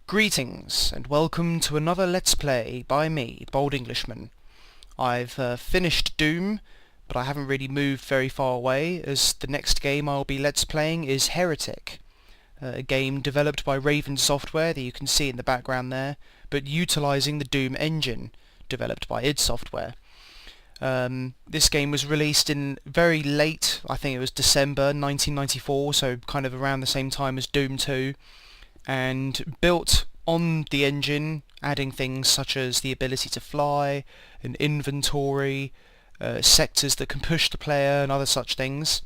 Greetings, and welcome to another Let's Play by me, Bold Englishman. I've finished Doom, but I haven't really moved very far away, as the next game I'll be Let's Playing is Heretic, a game developed by Raven Software that you can see in the background there, but utilising the Doom engine, developed by id Software. This game was released in very late, I think it was December 1994, so kind of around the same time as Doom 2, and built on the engine, adding things such as the ability to fly, an inventory, sectors that can push the player and other such things.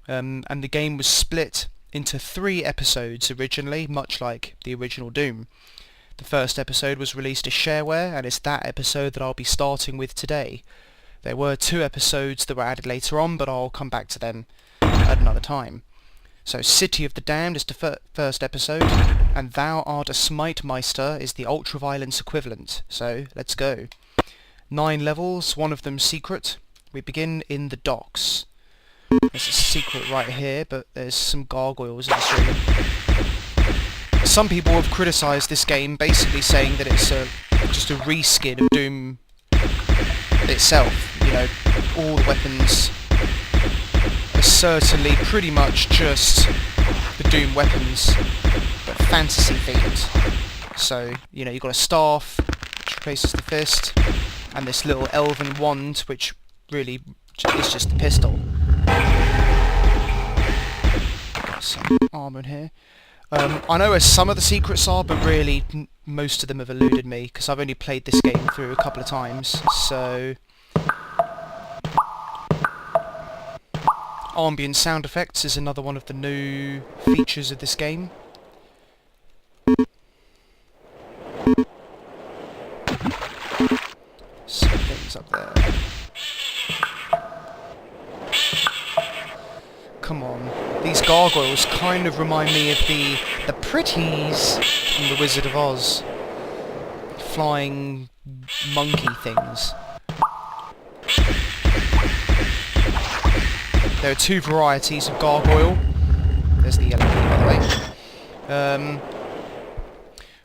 And the game was split into 3 episodes originally, much like the original Doom. The first episode was released as shareware, and it's that episode that I'll be starting with today. There were 2 episodes that were added later on, but I'll come back to them at another time. So City of the Damned is the first episode, and Thou Art a Smite Meister is the ultra-violence equivalent. So, let's go. 9 levels, one of them secret. We begin in the docks. There's a secret right here, but there's some gargoyles in this room. Some people have criticised this game, basically saying that it's just a reskin of Doom itself. You know, all the weapons are certainly pretty much just the Doom weapons, but fantasy themed. So, you know, you've got a staff, which replaces the fist, and this little elven wand, which really is just the pistol. Got some armour in here. I know where some of the secrets are, but really most of them have eluded me, because I've only played this game through a couple of times, so... Ambient sound effects is another one of the new features of this game. Some things up there. Come on. These gargoyles kind of remind me of the pretties from The Wizard of Oz. Flying monkey things. There are 2 varieties of gargoyle. There's the yellow key, by the way.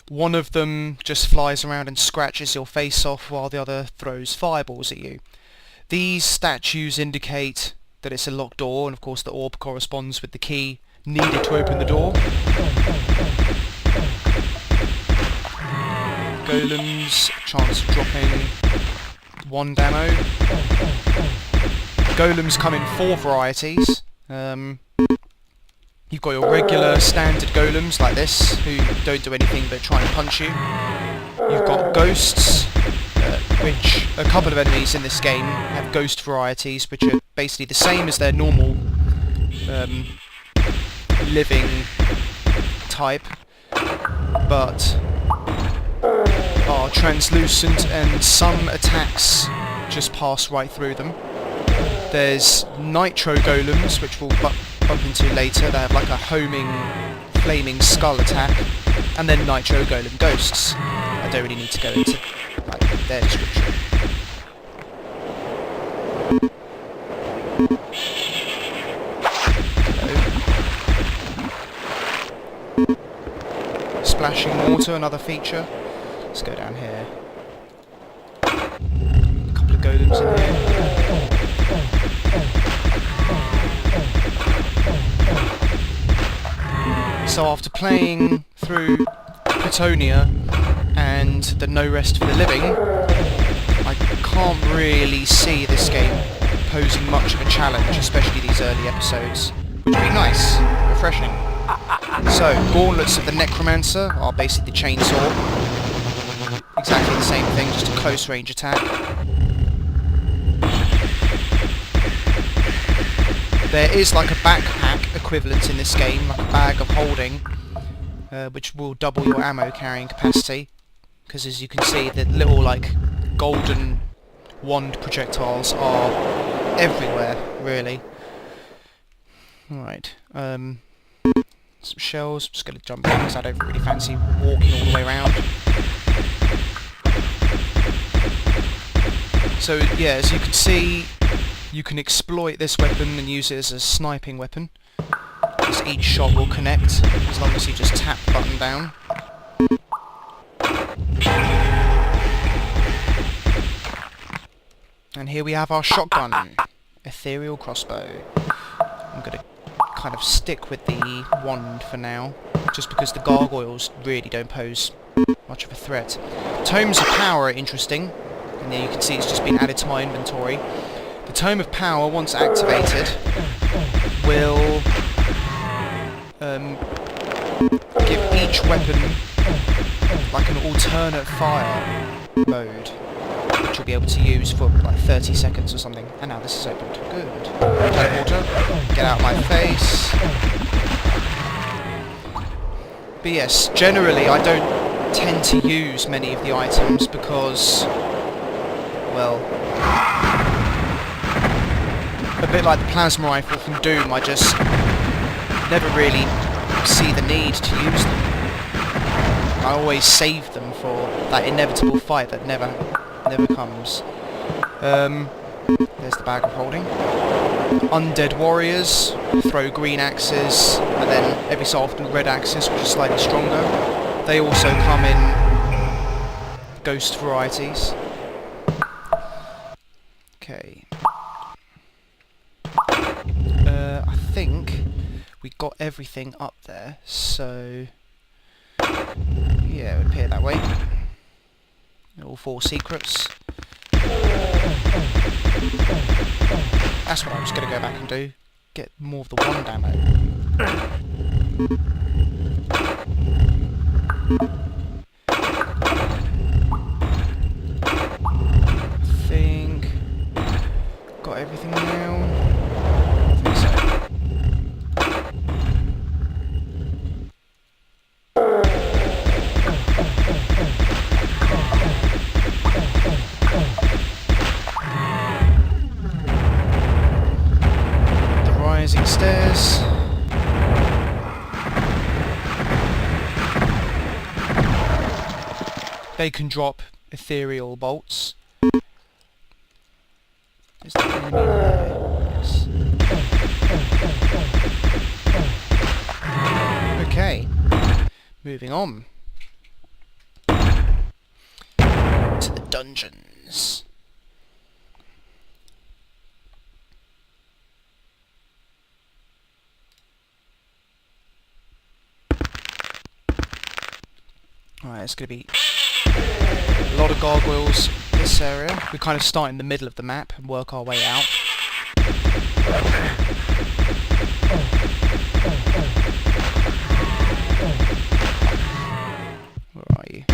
One of them just flies around and scratches your face off, while the other throws fireballs at you. These statues indicate that it's a locked door, and of course the orb corresponds with the key needed to open the door. Golems, chance of dropping wand ammo. Golems come in 4 varieties. You've got your regular standard golems like this, who don't do anything but try and punch you. You've got ghosts, which a couple of enemies in this game have ghost varieties, which are basically the same as their normal living type, but are translucent, and some attacks just pass right through them. There's nitro golems, which we'll bump into later. They have like a homing, flaming skull attack, and then nitro golem ghosts. I don't really need to go into like their description. Hello. Splashing water, another feature. Let's go down here. A couple of golems in here. So after playing through Platonia and the No Rest for the Living, I can't really see this game posing much of a challenge, especially these early episodes, which would be nice, refreshing. So, Gauntlets of the Necromancer are basically the chainsaw. Exactly the same thing, just a close range attack. There is like a backpack equivalent in this game, like a bag of holding, which will double your ammo carrying capacity, because as you can see, the little like golden wand projectiles are everywhere, really. Alright, some shells. I'm just going to jump in because I don't really fancy walking all the way around. So yeah, as you can see, you can exploit this weapon and use it as a sniping weapon, because each shot will connect as long as you just tap the button down. And here we have our shotgun. Ethereal crossbow. I'm going to kind of stick with the wand for now, just because the gargoyles really don't pose much of a threat. Tomes of power are interesting, and there you can see it's just been added to my inventory. The Tome of Power, once activated, will give each weapon like an alternate fire mode, which you'll be able to use for like 30 seconds or something. And now this is opened. Good. Teleporter, get out of my face. But yes, generally I don't tend to use many of the items because, well, a bit like the plasma rifle from Doom, I just never really see the need to use them. I always save them for that inevitable fight that never comes. There's the bag of holding. Undead warriors throw green axes, and then every so often red axes, which are slightly stronger. They also come in ghost varieties. Okay. I think we got everything up there, so yeah, it would appear that way. All 4 secrets. That's what I was going to go back and do. Get more of the wand ammo. I think got everything now. I think so. Rising stairs. They can drop ethereal bolts. Is there an enemy there? Yes. Okay. Moving on to the dungeons. Alright, it's going to be a lot of gargoyles in this area. We kind of start in the middle of the map and work our way out. Where are you?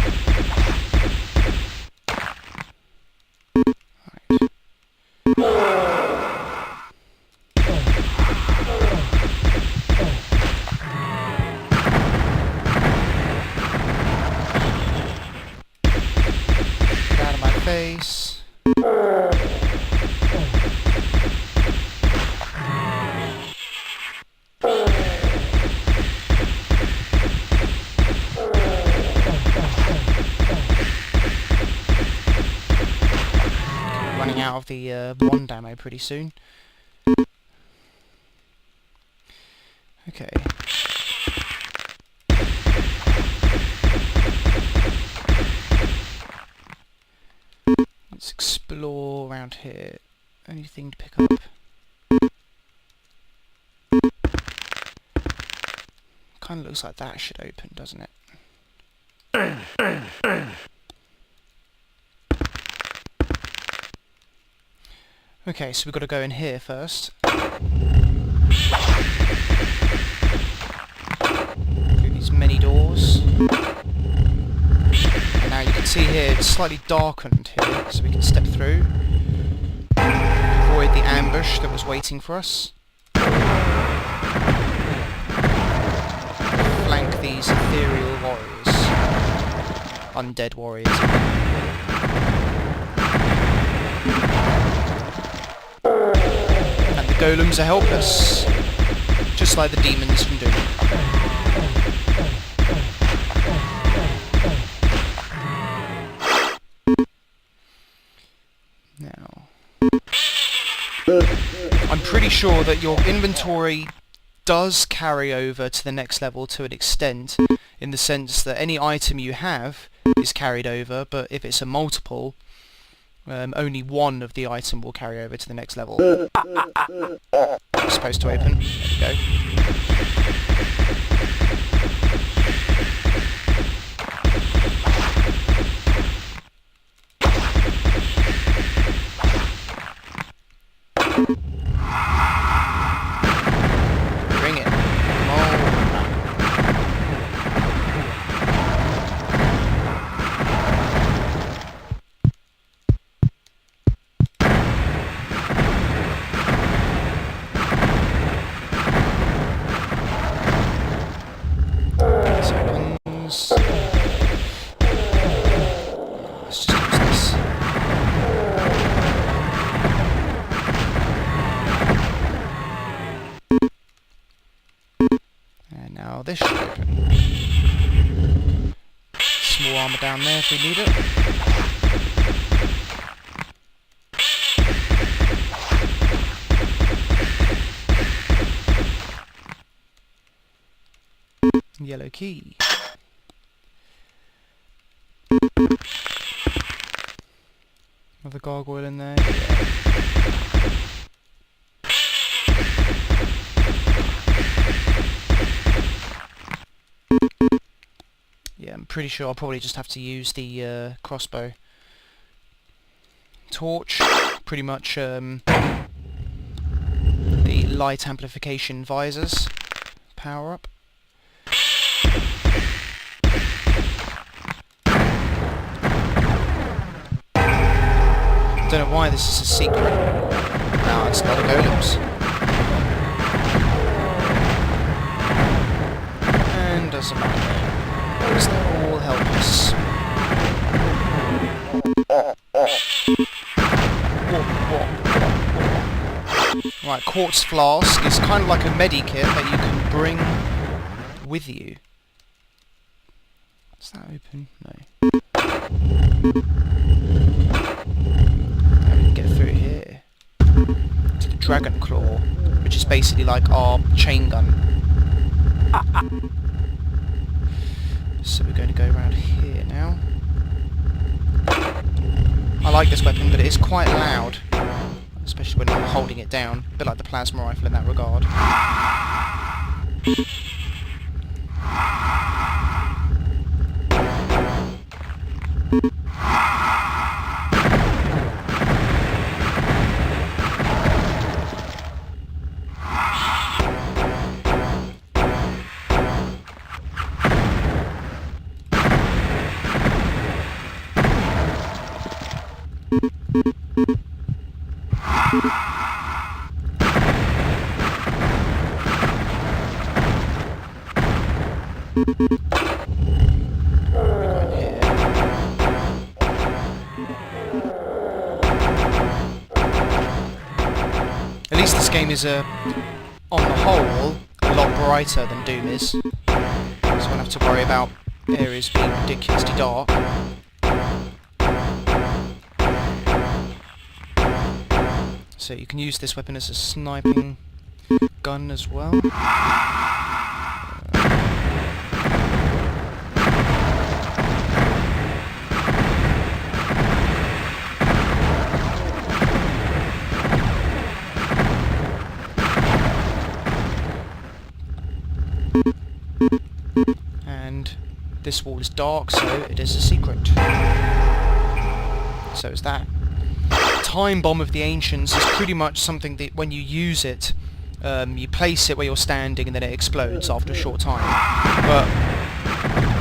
Face. Running out of the wand ammo pretty soon. Okay. Let's explore around here. Anything to pick up? Kind of looks like that should open, doesn't it? Okay, so we've got to go in here first. Through these many doors. Now you can see here it's slightly darkened here, so we can step through, avoid the ambush that was waiting for us, flank these ethereal warriors, undead warriors. And the golems are helpless, just like the demons from Doom. I'm pretty sure that your inventory does carry over to the next level to an extent, in the sense that any item you have is carried over, but if it's a multiple, only one of the item will carry over to the next level. It's supposed to open. There we go. Bring it. Come on. Seconds. Let's just use this. And now this should open. Small armour down there if we need it. Yellow key. Another gargoyle in there. Yeah, I'm pretty sure I'll probably just have to use the crossbow. Torch, pretty much the light amplification visors. Power up. Don't know why this is a secret. No, it's not a golems. And doesn't matter. Because they're all helpless. Right, quartz flask is kind of like a medikit that you can bring with you. Is that open? No. Get through here to the dragon claw, which is basically like our chain gun. So we're going to go around here now. I like this weapon, but it is quite loud, especially when I'm holding it down. A bit like the plasma rifle in that regard. At least this game is, on the whole, a lot brighter than Doom is. So I won't have to worry about areas being ridiculously dark. So you can use this weapon as a sniping gun as well. And this wall is dark, so it is a secret. So is that. Time bomb of the ancients is pretty much something that when you use it, you place it where you're standing and then it explodes after a short time. But,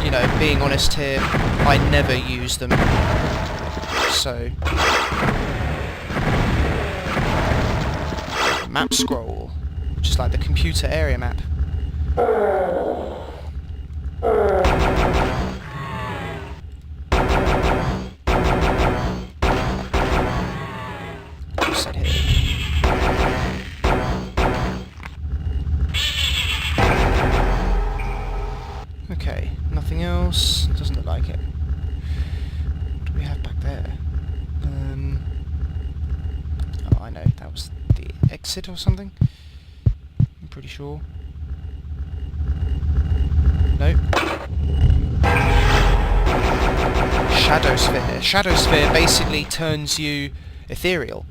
you know, being honest here, I never use them. So, map scroll, which is like the computer area map. Okay, nothing else. Doesn't look like it. What do we have back there? Oh, I know. That was the exit or something. I'm pretty sure. Nope. Shadow Sphere. Shadow Sphere basically turns you ethereal.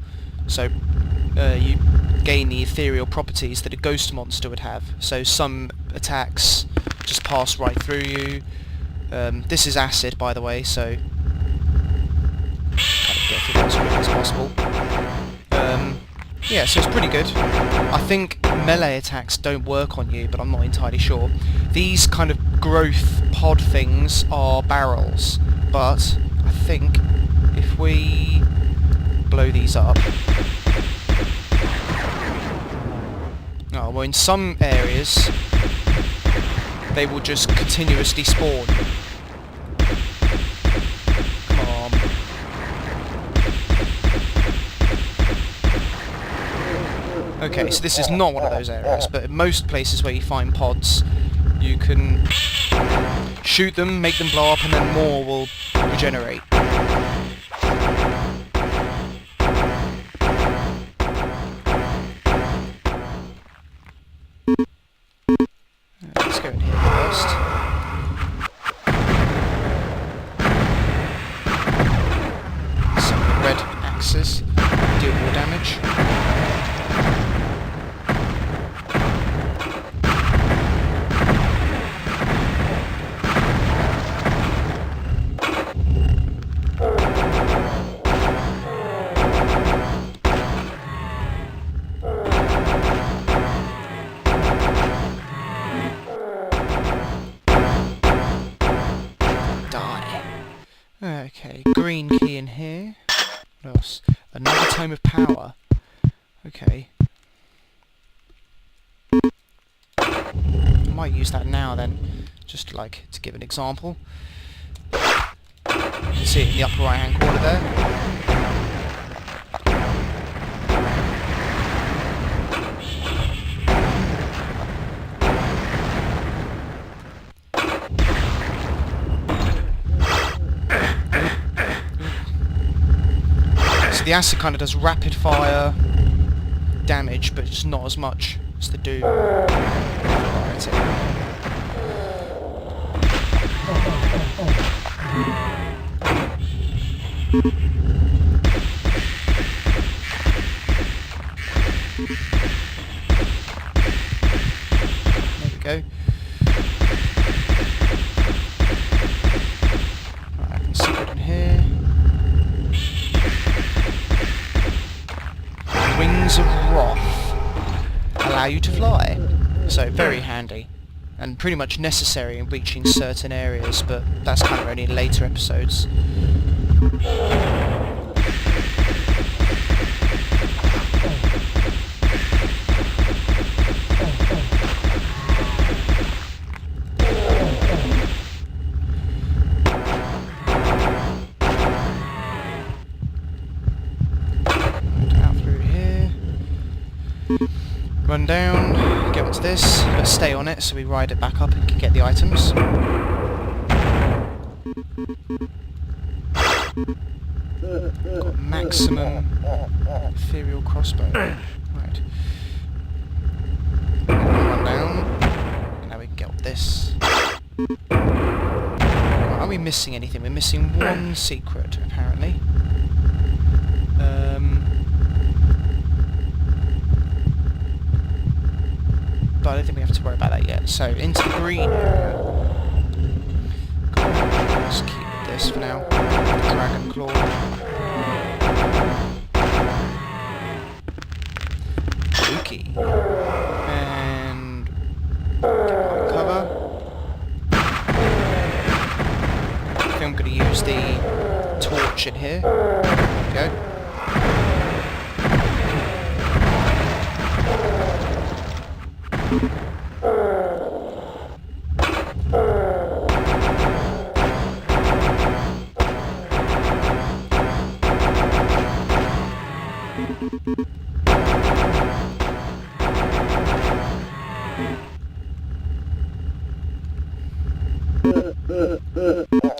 So you gain the ethereal properties that a ghost monster would have. So some attacks just pass right through you. This is acid, by the way, so kind of get through that as quickly as possible. Yeah, so it's pretty good. I think melee attacks don't work on you, but I'm not entirely sure. These kind of growth pod things are barrels, but I think if we blow these up... Oh, well, in some areas they will just continuously spawn. Come on. Okay, so this is not one of those areas, but in most places where you find pods, you can shoot them, make them blow up, and then more will regenerate. Let's go in here first. Some red axes deal more damage. Okay, green key in here. What else? Another Tome of Power. Okay. I might use that now then, just like to give an example. You can see it in the upper right hand corner there. The acid kind of does rapid fire damage, but just not as much as the Doom. Right. There we go. Right, secret in here. Wings of Wrath allow you to fly, so very handy and pretty much necessary in reaching certain areas, but that's kind of only in later episodes. Run down, get onto this, but stay on it so we ride it back up and can get the items. Got maximum ethereal crossbow. Right. Run down, and now we can get on this. Are we missing anything? We're missing one secret, apparently. But I don't think we have to worry about that yet. So, into the green area. Let's keep this for now. Dragon Claw. Spooky. And get cover. I think I'm going to use the torch in here. There we go.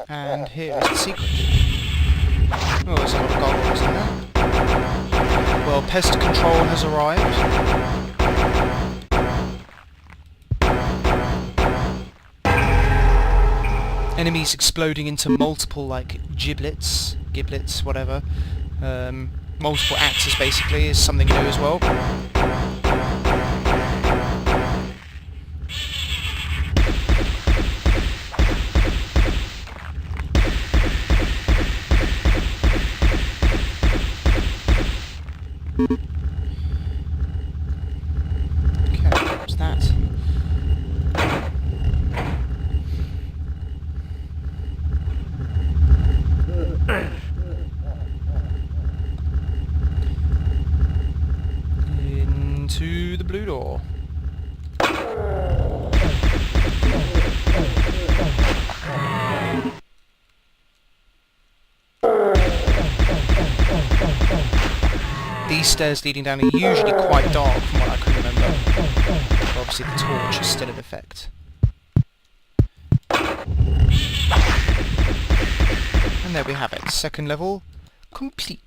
And here is the secret. Oh, there's a lot of gold in there. Well, pest control has arrived. Enemies exploding into multiple, like, giblets, whatever. Multiple axes, basically, is something new as well. Okay, what's that? Into the blue door. These stairs leading down are usually quite dark from what I can remember. But obviously the torch is still in effect. And there we have it. Second level complete.